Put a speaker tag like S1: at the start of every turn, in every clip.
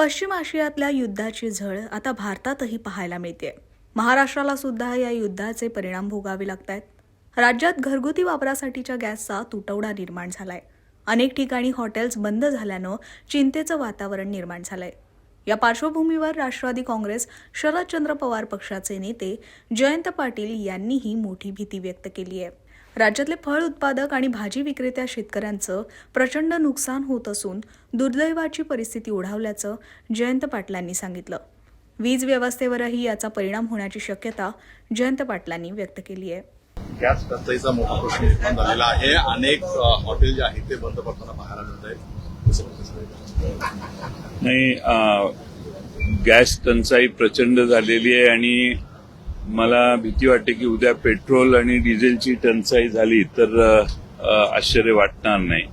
S1: पश्चिम आशियातल्या युद्धाची झळ आता भारतातही पाहायला मिळते. महाराष्ट्राला सुद्धा या युद्धाचे परिणाम भोगावे लागतायत. राज्यात घरगुती वापरासाठीच्या गॅसचा तुटवडा निर्माण झालाय. अनेक ठिकाणी हॉटेल्स बंद झाल्यानं चिंतेचं वातावरण निर्माण झालंय. या पार्श्वभूमीवर राष्ट्रवादी काँग्रेस शरदचंद्र पवार पक्षाचे नेते जयंत पाटील यांनीही मोठी भीती व्यक्त केली आहे. राज्यातले फळ उत्पादक आणि भाजी विक्रेत्या शेतकऱ्यांचं प्रचंड नुकसान होत असून दुर्दैवाची परिस्थिती ओढावल्याचं जयंत पाटलांनी सांगितलं. वीज व्यवस्थेवरही याचा परिणाम होण्याची शक्यता जयंत पाटलांनी व्यक्त केली आहे.
S2: गॅस टंचाईचा मोठा प्रश्न निर्माण झालेला आहे. अनेक हॉटेल जे आहेत ते बंद पडताना पाहायला मिळत आहेत.
S3: नाही, गॅस टंचाई प्रचंड झालेली आहे आणि मला भीती वाटते की उद्या पेट्रोल आणि डिझेलची टंचाई झाली तर आश्चर्य वाटणार नाही.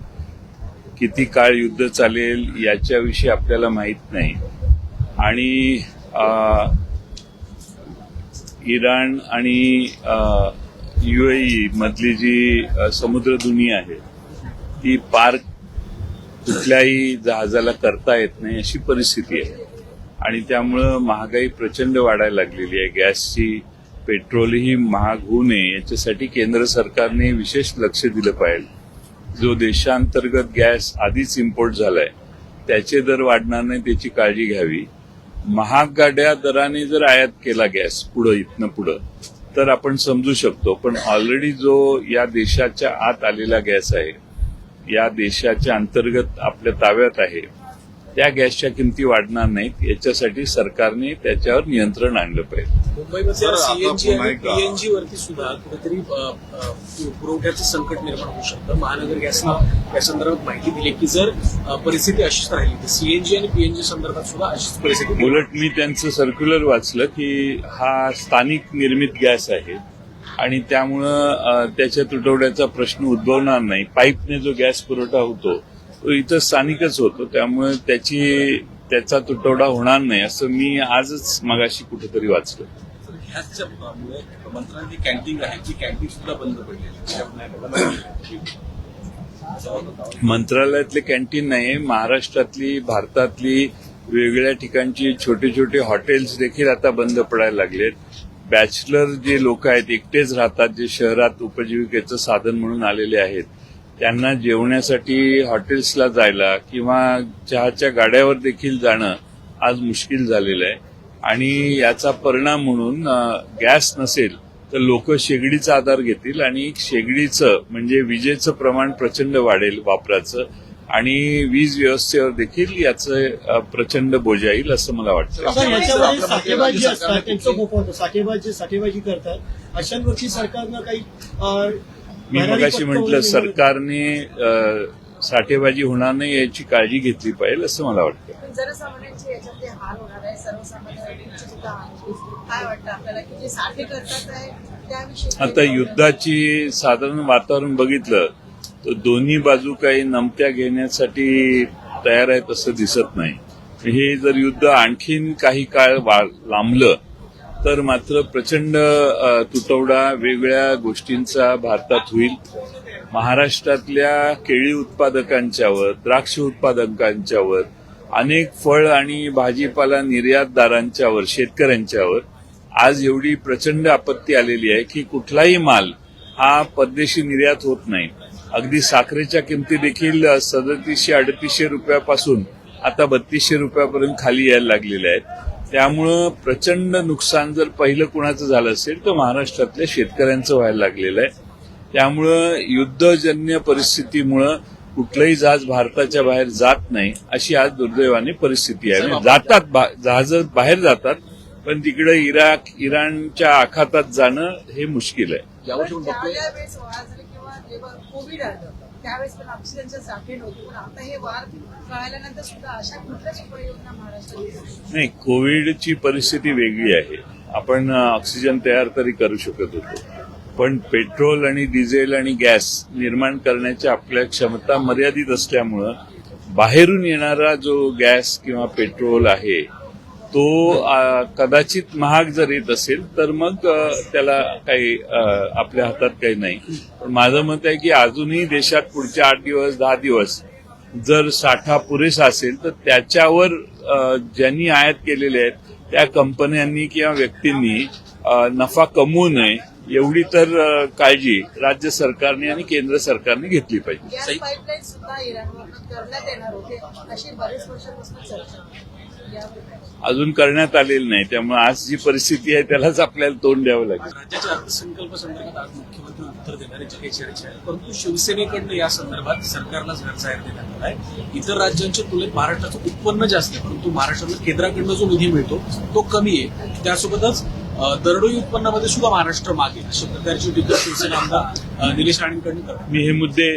S3: किती काळ युद्ध चालेल याच्याविषयी आपल्याला माहीत नाही. आणि इराण आणि UAE मधली जी समुद्रधुनी आहे ती पार कुठल्याही जहाजाला करता येत नाही अशी परिस्थिती आहे. आणि त्यामुळं महागाई प्रचंड वाढायला लागलेली आहे. गॅसची, पेट्रोलही महाग होऊ नये याच्यासाठी केंद्र सरकारने विशेष लक्ष दिलं पाहिजे. जो देशांतर्गत गॅस आधीच इम्पोर्ट झालाय त्याचे दर वाढणार नाही त्याची काळजी घ्यावी. महागड्या दराने जर आयात केला गॅस इथनं पुढं तर आपण समजू शकतो. पण ऑलरेडी जो या देशाच्या आत आलेला गॅस आहे, या देशाच्या अंतर्गत आपल्या ताब्यात आहे, त्या गॅसच्या किमती वाढणार नाहीत याच्यासाठी सरकारने त्याच्यावर नियंत्रण आणलं पाहिजे.
S4: मुंबईमध्ये सीएनजी आणि पीएनजी वरती सुद्धा कुठेतरी पुरवठ्याचं संकट निर्माण होऊ शकतं. महानगर गॅसनं या संदर्भात माहिती दिली की जर परिस्थिती अशीच राहिली तर सीएनजी आणि पीएनजी संदर्भात सुद्धा अशीच परिस्थिती.
S3: उलट मी त्यांचं सर्क्युलर वाचलं की हा स्थानिक निर्मित गॅस आहे आणि त्यामुळं त्याच्या तुटवड्याचा प्रश्न उद्भवणार नाही. पाईपने जो गॅस पुरवठा होतो तो इथं स्थानिकच होतो, त्यामुळे त्याचा तुटवडा होणार नाही असं मी आजच मगाशी कुठेतरी वाचलं.
S4: गॅसच्यामुळे मंत्रालयाची कॅन्टीन आहे ती कॅन्टीन सुद्धा बंद पडली.
S3: मंत्रालयातले कॅन्टीन नाही, महाराष्ट्रातली, भारतातली वेगवेगळ्या ठिकाणची छोटे छोटे हॉटेल्स देखील आता बंद पडायला लागलेत. बॅचलर जे लोक आहेत, एकटेच राहतात, जे शहरात उपजीविकेचं साधन म्हणून आलेले आहेत, त्यांना जेवण्यासाठी हॉटेल्सला जायला किंवा चहाच्या गाड्यावर देखील जाणं आज मुश्किल झालेलं आहे. आणि याचा परिणाम म्हणून गॅस नसेल तर लोक शेगडीचा आधार घेतील आणि शेगडीचं म्हणजे विजेचं प्रमाण प्रचंड वाढेल वापराचं आणि वीज व्यवस्थेवर देखील याचं प्रचंड बोजा येईल असं मला वाटतं.
S5: साठेबाजी करतात अशांवरती सरकारनं काही
S3: मी मगाशी म्हटलं सरकारने साठेबाजी होणार नाही याची काळजी घेतली पाहिजे असं मला वाटतं.
S6: जनसामान्यांचे याच्यात हाल होणार आहे, सर्वसामान्यांचे सुद्धा काय वाटतं आपल्याला की जे साठे करतात आहे त्याविषयी. आता
S3: युद्धाची साधारण वातावरण बघितलं तर दोन्ही बाजू काही नमत्या घेण्यासाठी तयार आहेत असं दिसत नाही. हे जर युद्ध आणखीन काही काळ लांबलं तर मात्र प्रचंड तुटवडा वेगवेगळ्या गोष्टींचा भारतात होईल. महाराष्ट्रातल्या केळी उत्पादकांच्यावर, द्राक्ष उत्पादकांच्यावर, अनेक फळ आणि भाजीपाला निर्यातदारांच्यावर, शेतकऱ्यांच्यावर आज एवढी प्रचंड आपत्ती आलेली आहे की कुठलाही माल हा परदेशी निर्यात होत नाही. अगदी साखरेच्या किमती देखील 3700-3800 रुपयापासून आता 3200 रुपयापर्यंत खाली यायला लागलेल्या आहेत. त्यामुळं प्रचंड नुकसान जर पहिलं कुणाचं झालं असेल तर महाराष्ट्रातल्या शेतकऱ्यांचं व्हायला लागलेलं आहे. त्यामुळं युद्धजन्य परिस्थितीमुळं कुठलंही जहाज भारताच्या बाहेर जात नाही अशी आज दुर्दैवाने परिस्थिती आहे. जातात जहाजं बाहेर जातात पण तिकडे इराणच्या आखातात जाणं हे मुश्किल आहे.
S6: कोविड आलं त्यावेळेस पण ऑक्सिजनचे साठे नव्हते, पण आता हे वार कळाल्यानंतर सुद्धा अशा कुठल्याच उपाययोजना महाराष्ट्रात
S3: नाही. कोविडची परिस्थिती वेगळी आहे. आपण ऑक्सिजन तयार तरी करू शकत होतो, पण पेट्रोल आणि डिझेल आणि गॅस निर्माण करण्याची आपल्या क्षमता मर्यादित असल्यामुळं बाहेरून येणारा जो गॅस किंवा पेट्रोल आहे तो कदाचित महाग जर येत असेल तर मग त्याला काही आपल्या हातात काही नाही. पण माझं मत आहे की अजूनही देशात पुढच्या 8 दिवस 10 दिवस जर साठा पुरेसा असेल तर त्याच्यावर ज्यांनी आयात केलेले आहेत त्या कंपन्यांनी किंवा व्यक्तींनी नफा कमवू नये एवढी तर काळजी राज्य सरकारने आणि केंद्र सरकारने घेतली पाहिजे.
S6: गॅस पाईपलाईन सुद्धा इराणवरून करण्यात येणार होते अशी बरेच वर्षापासून चर्चा याबद्दल.
S3: अजून करण्यात आलेली नाही, त्यामुळे आज जी परिस्थिती आहे त्यालाच आपल्याला तोंड द्यावं लागेल.
S4: राज्याच्या अर्थसंकल्प संदर्भात आज मुख्यमंत्री उत्तर देणार याची काही चर्चा आहे, परंतु शिवसेनेकडनं या संदर्भात सरकारलाच घर जाहीर देण्यात आला आहे. इतर राज्यांच्या तुलनेत महाराष्ट्राचं उत्पन्न जास्त आहे, परंतु महाराष्ट्राला केंद्राकडनं जो निधी मिळतो तो कमी आहे. त्यासोबतच दरडोई उत्पन्नामध्ये सुद्धा महाराष्ट्र मागे, अशा प्रकारची टीका शिवसेना आमदार निलेश राणेंकडून करतात.
S3: मी हे मुद्दे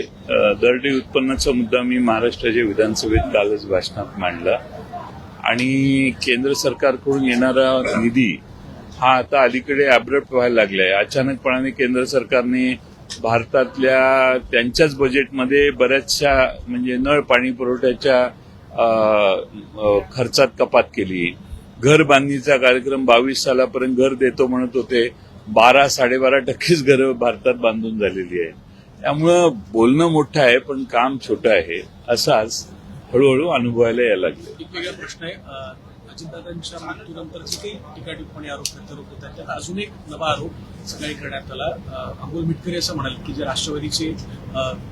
S3: दरडोई उत्पन्नाचा मुद्दा मी महाराष्ट्राच्या विधानसभेत कालच भाषणात मांडला आणि केंद्र सरकारकडून येणारा निधी हा आता अलीकडे अब्रप्ट व्हायला लागलाय. अचानकपणाने केंद्र सरकारने भारतातल्या त्यांच्याच बजेटमध्ये बऱ्याचशा म्हणजे नळ पाणी पुरवठ्याच्या खर्चात कपात केली. घर बांधणीचा कार्यक्रम 22 सालापर्यंत घर देतो म्हणत होते, 12-12.5% घरं भारतात बांधून झालेली आहे. त्यामुळं बोलणं मोठं आहे पण काम छोटं आहे असं आज हळूहळू अनुभवायला यायला लागले.
S4: एक वेगळा प्रश्न आहे, अजितदादांच्या मृत्यूनंतरची काही टीका टिप्पणी आरोप प्रत्यारोप होत आहेत. त्यात अजून एक नवा आरोप सकाळी करण्यात आला. अमोल मिटकरी असं म्हणाले की जे राष्ट्रवादीचे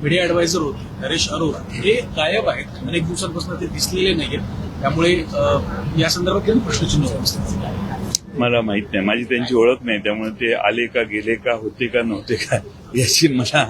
S4: मीडिया ऍडवायझर होते नरेश अरोरा हे गायब आहेत, अनेक दिवसांपासून ते दिसलेले नाहीयेत. त्यामुळे या संदर्भात काही प्रश्नचिन्ह उपस्थित.
S3: मला माहित नाही, माझी त्यांची ओळख नाही, त्यामुळे ते आले का गेले का होते का नव्हते का याची मला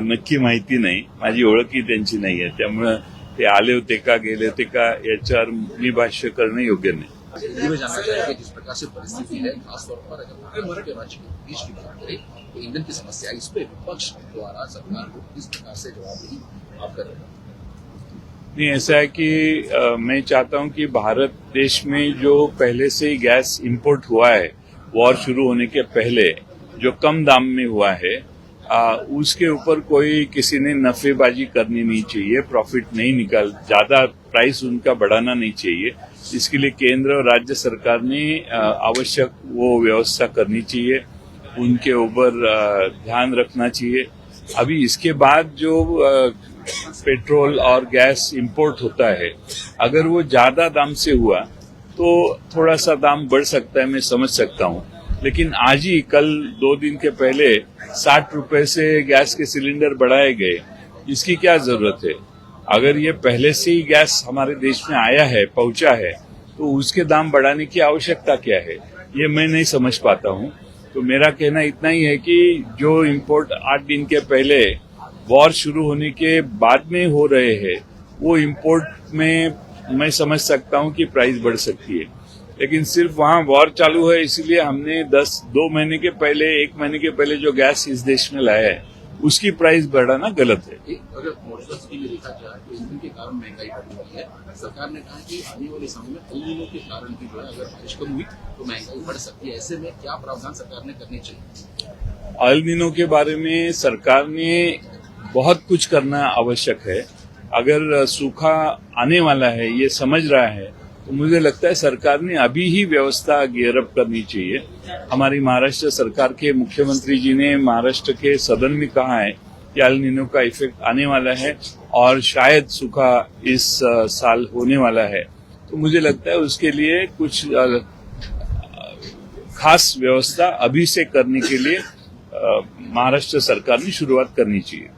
S3: नक्की माहिती नाही. माझी ओळखही त्यांची नाही आहे, त्यामुळं ते आले होते का गेले होते का याच्यावर मी भाष्य करणं योग्य नाही.
S7: ये मैं जानना चाहूंगा कि जिस प्रकार से परिस्थिति है, खासतौर पर अगर भारत के राज्य के बीच की बात करें तो ईंधन की समस्या, इस पे विपक्ष द्वारा सरकार को किस प्रकार से जवाबदेही आप कर रहे हैं?
S3: नहीं, ऐसा है कि मैं चाहता हूं कि भारत देश में जो पहले से ही गैस इंपोर्ट हुआ है वॉर शुरू होने के पहले, जो कम दाम में हुआ है उसके ऊपर कोई किसी ने नफेबाजी करनी नहीं चाहिए, प्रॉफिट नहीं ज्यादा प्राइस उनका बढ़ाना नहीं चाहिए. इसके लिए केंद्र और राज्य सरकार ने आवश्यक वो व्यवस्था करनी चाहिए, उनके ऊपर ध्यान रखना चाहिए. अभी इसके बाद जो पेट्रोल और गैस इंपोर्ट होता है, अगर वो ज्यादा दाम से हुआ तो थोड़ा सा दाम बढ़ सकता है, मैं समझ सकता हूँ. लेकिन आज ही कल 2 दिन के पहले 60 रुपए से गैस के सिलेंडर बढ़ाए गए, इसकी क्या जरूरत है? अगर ये पहले से ही गैस हमारे देश में आया है, पहुंचा है, तो उसके दाम बढ़ाने की आवश्यकता क्या है, ये मैं नहीं समझ पाता हूँ. तो मेरा कहना इतना ही है कि जो इम्पोर्ट 8 दिन के पहले वॉर शुरू होने के बाद में हो रहे हैं, वो इम्पोर्ट में मैं समझ सकता हूँ कि प्राइस बढ़ सकती है. लेकिन सिर्फ वहाँ वॉर चालू है इसलिए हमने 2 महीने के पहले, 1 महीने के पहले जो गैस इस देश में लाया है उसकी प्राइस बढ़ाना गलत है.
S7: अगर मौजूदा स्थिति में देखा जाए तो ईंधन के कारण महंगाई बढ़ रही है. सरकार ने कहा कि आने वाले समय में एल नीनो के कारण भी जो है अगर बारिश कम हुई तो महंगाई बढ़ सकती है. ऐसे में क्या प्रावधान सरकार ने करने चाहिए?
S3: एल नीनो के बारे में सरकार ने बहुत कुछ करना आवश्यक है. अगर सूखा आने वाला है ये समझ रहा है तो मुझे लगता है सरकार ने अभी ही व्यवस्था गियरअप करनी चाहिए. हमारी महाराष्ट्र सरकार के मुख्यमंत्री जी ने महाराष्ट्र के सदन में कहा है कि एल नीनो का इफेक्ट आने वाला है और शायद सूखा इस साल होने वाला है. तो मुझे लगता है उसके लिए कुछ खास व्यवस्था अभी से करने के लिए महाराष्ट्र सरकार ने शुरुआत करनी चाहिए.